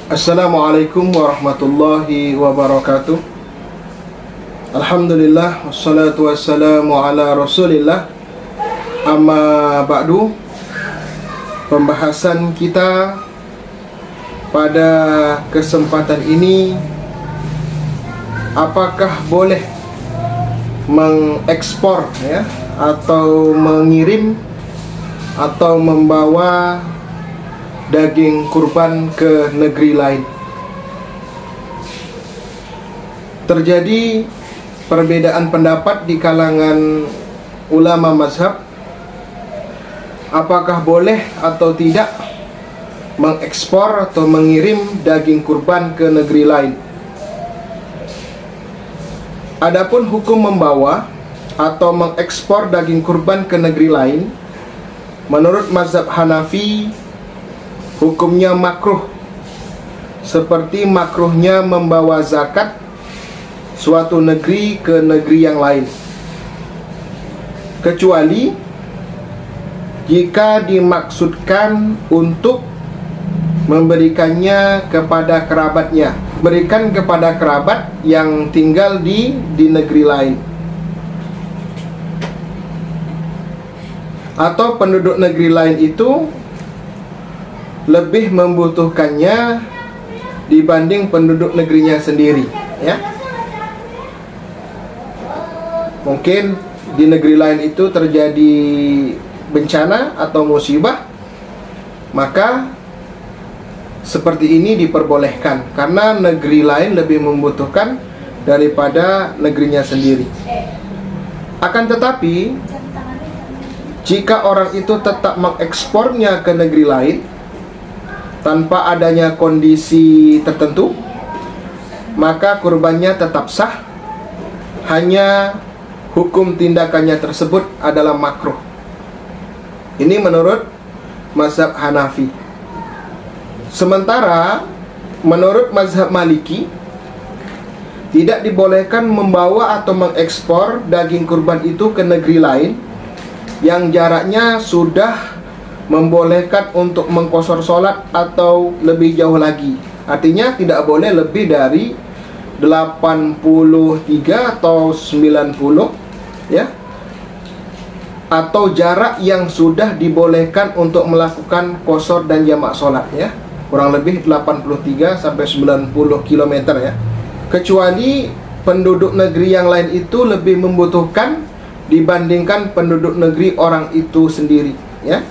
Assalamualaikum warahmatullahi wabarakatuh. Alhamdulillah, wassalatu wassalamu ala rasulillah. Amma ba'du. Pembahasan kita pada kesempatan ini, apakah boleh mengekspor atau mengirim atau membawa daging kurban ke negeri lain. Terjadi perbedaan pendapat di kalangan ulama mazhab, apakah boleh atau tidak mengekspor atau mengirim daging kurban ke negeri lain. Adapun hukum membawa atau mengekspor daging kurban ke negeri lain, menurut mazhab Hanafi, hukumnya makruh, seperti makruhnya membawa zakat suatu negeri ke negeri yang lain, kecuali jika dimaksudkan untuk memberikannya kepada kerabatnya, berikan kepada kerabat yang tinggal di negeri lain, atau penduduk negeri lain itu lebih membutuhkannya dibanding penduduk negerinya sendiri, ya. Mungkin di negeri lain itu terjadi bencana atau musibah, maka seperti ini diperbolehkan karena negeri lain lebih membutuhkan daripada negerinya sendiri. Akan tetapi, jika orang itu tetap mengekspornya ke negeri lain tanpa adanya kondisi tertentu, maka kurbannya tetap sah, hanya hukum tindakannya tersebut adalah makruh. Ini menurut mazhab Hanafi. Sementara menurut mazhab Maliki, tidak dibolehkan membawa atau mengekspor daging kurban itu ke negeri lain yang jaraknya sudah membolehkan untuk mengqashar sholat atau lebih jauh lagi. Artinya tidak boleh lebih dari 83 atau 90, ya, atau jarak yang sudah dibolehkan untuk melakukan qashar dan jamak sholat, ya, kurang lebih 83 sampai 90 km, ya. Kecuali penduduk negeri yang lain itu lebih membutuhkan dibandingkan penduduk negeri orang itu sendiri, ya.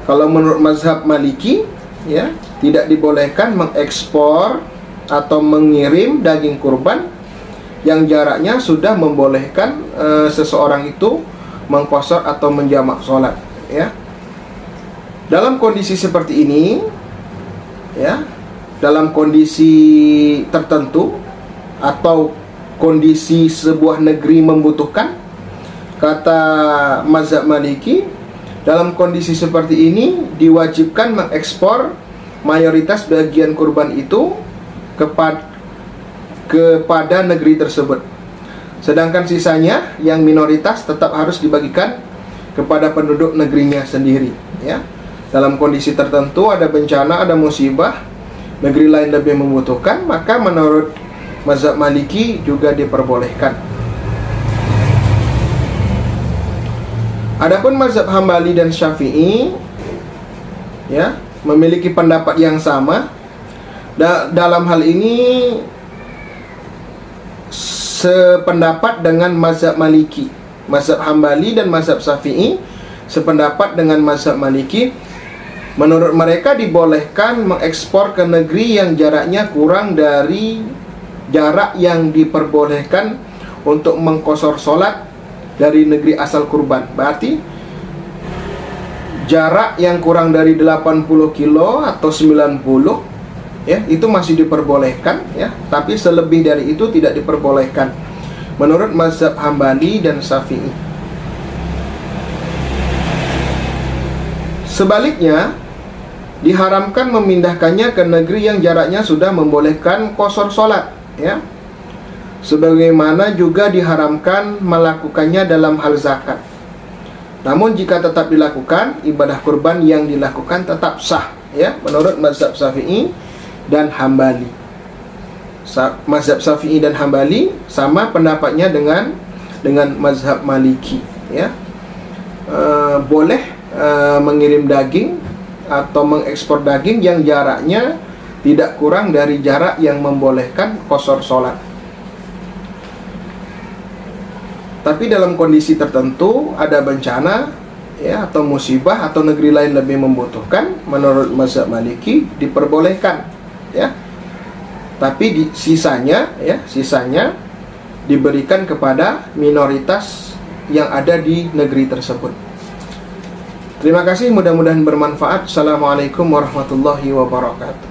Kalau menurut mazhab Maliki, ya, tidak dibolehkan mengekspor atau mengirim daging kurban yang jaraknya sudah membolehkan seseorang itu mengqashar atau menjamak sholat, ya. Dalam kondisi seperti ini, ya, dalam kondisi tertentu atau kondisi sebuah negeri membutuhkan, kata mazhab Maliki, dalam kondisi seperti ini diwajibkan mengekspor mayoritas bagian kurban itu kepada negeri tersebut. Sedangkan sisanya yang minoritas tetap harus dibagikan kepada penduduk negerinya sendiri, ya. Dalam kondisi tertentu, ada bencana, ada musibah, negeri lain lebih membutuhkan, maka menurut mazhab Maliki juga diperbolehkan. Adapun mazhab Hambali dan Syafi'i, ya, memiliki pendapat yang sama. Dalam hal ini sependapat dengan mazhab Maliki. Mazhab Hambali dan mazhab Syafi'i sependapat dengan mazhab Maliki. Menurut mereka dibolehkan mengekspor ke negeri yang jaraknya kurang dari jarak yang diperbolehkan untuk mengqashar sholat dari negeri asal kurban. Berarti jarak yang kurang dari 80 kilo atau 90, ya, itu masih diperbolehkan, ya. Tapi selebih dari itu tidak diperbolehkan menurut mazhab Hambali dan Syafi'i. Sebaliknya, diharamkan memindahkannya ke negeri yang jaraknya sudah membolehkan qashar sholat, ya. Sebagaimana juga diharamkan melakukannya dalam hal zakat. Namun jika tetap dilakukan, ibadah kurban yang dilakukan tetap sah, ya, menurut mazhab Syafi'i. dan Hambali. Mazhab Syafi'i dan Hambali sama pendapatnya dengan mazhab Maliki, ya. Boleh mengirim daging atau mengekspor daging yang jaraknya tidak kurang dari jarak yang membolehkan qashar sholat. Tapi dalam kondisi tertentu, ada bencana, ya, atau musibah, atau negeri lain lebih membutuhkan, menurut mazhab Maliki diperbolehkan, ya. Tapi sisanya diberikan kepada minoritas yang ada di negeri tersebut. Terima kasih, mudah-mudahan bermanfaat. Assalamualaikum warahmatullahi wabarakatuh.